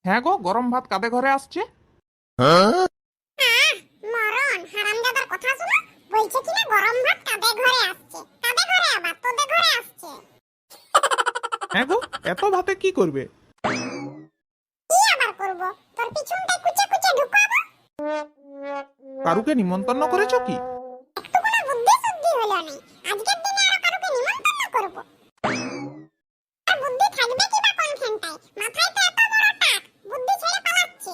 হ্যাঁ গো, গরম ভাত কাদের ঘরে আসছে? মরণ হারামজাদার কথা শুনো। বলছে কিনা গরম ভাত কাদের ঘরে আসছে। কাদের ঘরে আবার তোদের ঘরে আসছে। হ্যাঁ গো, এত ভাতে কি করবে? কি আবার করব? তোর পিছনটায় কুচে কুচে ঢুকাবো। কারুকে নিমন্ত্রণ করেছো কি? একটু কোনো বুদ্ধি শুদ্ধি হলো না। আজকের দিনে আর কারুকে নিমন্ত্রণ করব। আর বুদ্ধি থাকবে কি বা কোনখানটায়? মাথায় তো এত বড় টাক, বুদ্ধি ছেড়ে পালাচ্ছে।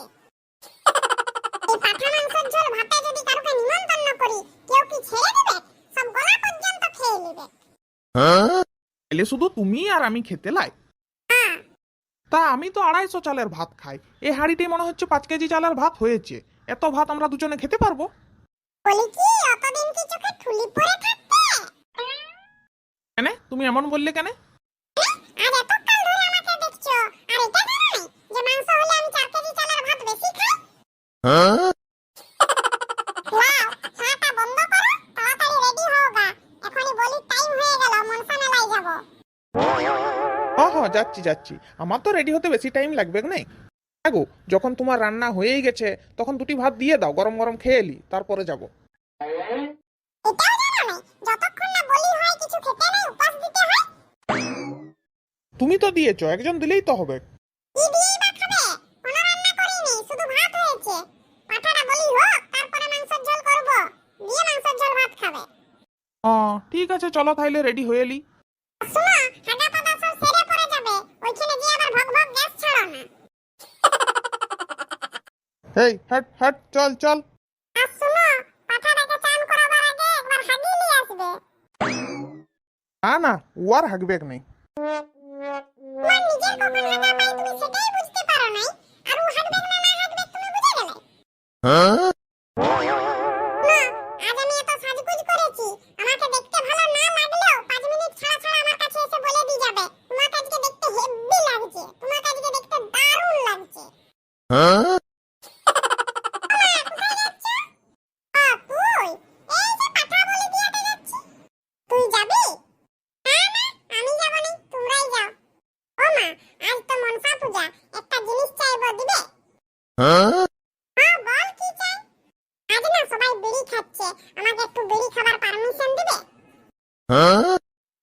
এই পাঠা মাংসের ঝোল ভাতে যদি কারুকে নিমন্ত্রণ করি, কেউ কি ছেড়ে দেবে? সব গলা পর্যন্ত খেয়ে নেবে। এলে শুধু তুমি আর আমি খেতে লাই? তা আমি তো 250 চালের ভাত খাই। এই হাঁড়িটাই মনে হচ্ছে 5 কেজি চালের ভাত হয়েছে। এত ভাত আমরা দুজনে খেতে পারবো? বলি কি অতদিন কি চোখে ঠুলি পড়ে থাকতে? কেন তুমি এমন বললে কেন? আর এতকাল ধরে আমাকে দেখছো, আর এটা জানো না যে মাংস হলে আমি 4 কেজি চালের ভাত বেশি খাই? লাও, চাটা বন্ধ করো, তাড়াতাড়ি রেডি হও গা। এখনই বলি টাইম হয়ে গেল, মনসা মেলায় যাব। হ্যাঁ যাচ্ছি যাচ্ছি। আমার তো রেডি হতে বেশি টাইম লাগবে না। হ্যাঁ গো, যখন তোমার রান্না হয়েই গেছে তখন দুটি ভাত দিয়ে দাও, গরম গরম খেয়ে এলি, তারপরে যাব। এটাও জানো না যতক্ষণ না বলি হয় কিছু খেতে নেই, উপাস দিতে হয়। তুমি তো দিয়েছো, একজন দিলেই তো হবে। কি দিয়েই বা খাবে? কোনো রান্না করিনি, শুধু ভাত হয়েছে। পাঠাটা বলি হোক, তারপরে মাংসের ঝোল করব। দিয়ে মাংসের ঝোল ভাত খাবে। ঠিক আছে, চলো তাইলে রেডি হয়ে এলি। শোনো, হাগা পাদা সব সেরে পড়ে যাবে। ওইখানে গিয়ে আবার ভক ভক গ্যাস ছাড়ো না। হেই হট হট, চল চল। আর শোনো, পাঠাটাকে চান করাবার আগে একবার হাগিয়ে নিয়ে আসবে। না না, ও আর হাগবেক নেই। তোমার নিজের কখন হাগা পায় তুমি সেটাই বুঝতে পারো নাই। আর ও হাগবে না না হাগবে তুমি বুঝে গেলে? না, আজ আমি এত সাজগুজ করেছি। আমাকে দেখতে ভালো না লাগলেও 5 মিনিট ছাড়া ছাড়া আমার কাছে এসে বলে দিয়ে যাবে, তোমাকে আজকে দেখতে হেভি লাগছে, তোমাকে আজকে দেখতে দারুণ লাগছে। তুই এই যে পাঠা বলে দিয়াতে যাচ্ছি। তুই যাবি? না না, আমি যাব না, তোমরাই যাও। ও মা, আজ তো মনসা পূজা, একটা জিনিস চাইবো, দিবে? হ্যাঁ বল কি চাই? আজ না সবাই বিড়ি খাচ্ছে, আমাকে একটু বিড়ি খাবার পারমিশন দিবে?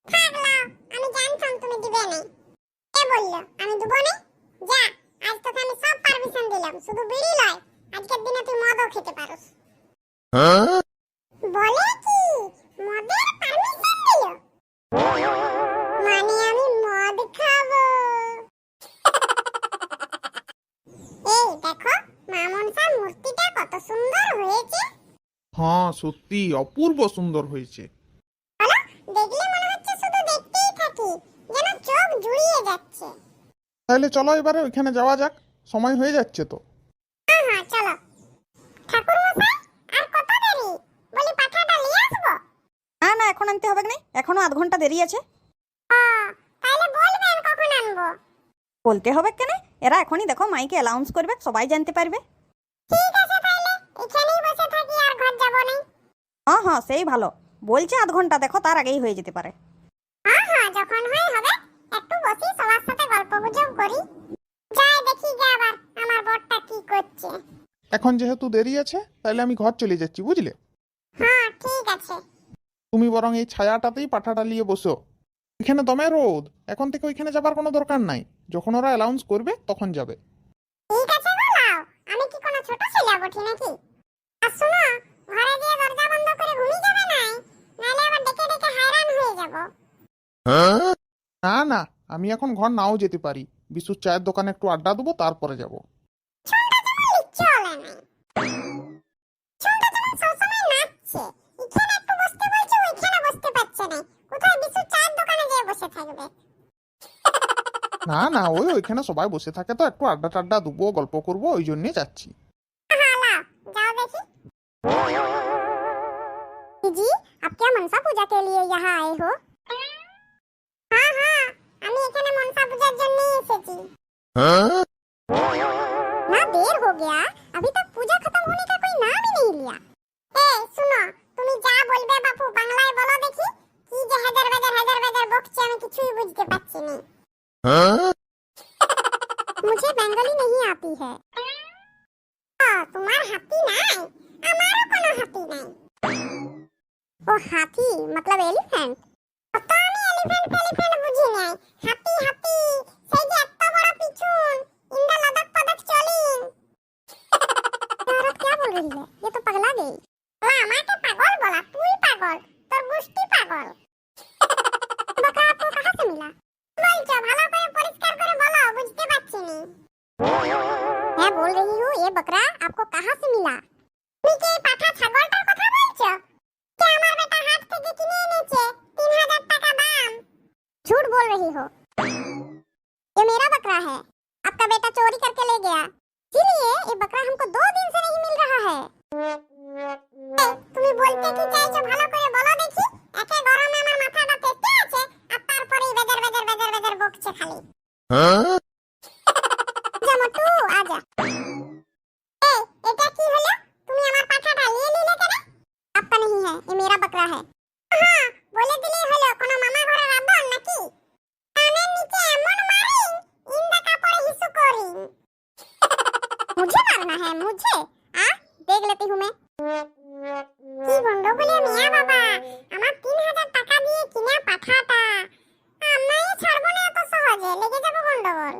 থাক লাও, আমি জানতাম তুমি দিবে না। কে বললো আমি দেব না? যা, আজ তোকে আমি সব পারমিশন দিলাম, শুধু বিড়ি লয়, আজকের দিনে তুই মদও খেতে পারোস। বলে কি মদের পারমিশন দিল? মানে আমি মদ খাবো? এই দেখো, মা মনসার মূর্তিটা কত সুন্দর হয়েছে। হ্যাঁ সত্যি অপূর্ব সুন্দর হয়েছে। বলো, দেখলে মনে হচ্ছে শুধু দেখতেই থাকি, যেন চোখ জুড়িয়ে যাচ্ছে। তাহলে চলো এবারে ওইখানে যাওয়া যাক, সময় হয়ে যাচ্ছে তো। হ্যাঁ হ্যাঁ চলো। ঠাকুর মশাই, আর কত দেরি? বলি পাঠাটা নিয়ে আসবো? না না, এখন আনতে হবে না, এখনো আধ ঘন্টা দেরি আছে। তাহলে বলবেন কখন আনবো? বলতে হবে কেন? এরা এখনই দেখো মাইকে অ্যানাউন্স করবে, সবাই জানতে পারবে। ঠিক আছে, তাহলে এখানেই বসে থাকি, আর ঘর যাব না। হ্যাঁ হ্যাঁ, সেই ভালো। বলছে আধ ঘন্টা, দেখো তার আগেই হয়ে যেতে পারে। হ্যাঁ হ্যাঁ, যখন হয় হবে। একটু বসি সবার সাথে গল্প গুজব করি। যাই দেখি যে আবার আমার বরটা কি করছে। এখন যেহেতু দেরি আছে তাহলে আমি ঘর চলে যাচ্ছি, বুঝলে? হ্যাঁ ঠিক আছে। তুমি বরং এই ছায়াটাতেই পাঠাটা নিয়ে বসো। এখানে দমে রোদ, এখন থেকে ওইখানে যাবার কোনো দরকার নাই। যখন ওরা অ্যানাউন্স করবে তখন যাবে। ঠিক আছে বলাও, আমি কি কোনো ছোট ছেলে বটি নাকি? আর শোনো, ঘরে গিয়ে দরজা বন্ধ করে ঘুমিয়ে যাবে নাই, নাহলে আবার ডেকে ডেকে হায়রান হয়ে যাব। না না, আমি এখন ঘর নাও যেতে পারি। বিশুর চায়ের দোকানে একটু আড্ডা দেবো, তারপরে যাব। ছোটটা যেমন চলে নাই, ছোটটা যেমন সবসময় নাচছে, এখানে একটু বসতে বলছে ওইখানে বসতে পারছে না, কোথায় বিশু চায়ের দোকানে গিয়ে বসে থাকবে। না না, ওইখানে সবাই বসে থাকে তো, একটু আড্ডা টাড্ডা দেবো, গল্প করবো, ওই জন্যই যাচ্ছি। हाँ लाओ, जाओ देखी। जी, आप क्या मनसा पूजा के लिए यहाँ आए हो? हाँ हाँ, আমি এখানে মনসা পূজার জন্যই এসেছি। ना देर हो गया, अभी तक पूजा खत्म होने का कोई नाम ही नहीं लिया। ए सुनो, তুমি যা বলবে বাপু বাংলায় বলো দেখি। কি যে হাজার বাজার বকছে, আমি কিছুই বুঝতে পারছি না। मुझे বেঙ্গলি नहीं आती है তোমার হাতি নাই আমারও কোনো হাতি নাই ও হাতি मतलब এলিফ্যান্ট তো আমি এলিফ্যান্ট বুঝি নাই হাতি হাতি সেই যে এত বড় পিছন ইন্দা লদক পদক চলিন औरत क्या बोल रही है ये तो पगला गई আমাকে পাগল বলা তুই পাগল তোর গুষ্টি পাগল বকা আপু कहां से मिला বলছো ভালো করে পরিষ্কার করে বলো বুঝতে পারছি নি मैं बोल रही हूँ ये बकरा आपको कहाँ से मिला তুমি কি পাঠা ছাগলটার কথা বলছো কে আমার বেটা হাট থেকে কিনে এনেছে 3000 টাকা দাম झूठ बोल रही हो ये मेरा बकरा है आपका बेटा चोरी करके ले गया इसीलिए ये बकरा हमको 2 दिन से नहीं मिल रहा है তুমি বলতে কি চাইছো ভালো করে বলো দেখি একে গরমে আমার মাথাটা তেতে আছে আর তারপরেই বেজার বকছে খালি জামটু আজা এই এটা কি হলো তুমি আমার পাঠাটা নিয়ে নিলে কেন आपका नहीं है ये मेरा बकरा है হ্যাঁ বলে দিলেই হলো কোন মামা ঘরের আদর নাকি কানের নিচে এমন মারিং ইন্দা কাপড়ে হিসু করি मुझे मारना है मुझे देख लेती हूँ मैं কি গন্ডগোলে মিয়া বাবা আমার 3000 টাকা দিয়ে কিনা পাঠাটা আমায় ছাড়বো না এত সহজে লেগে যাবো গন্ডগোল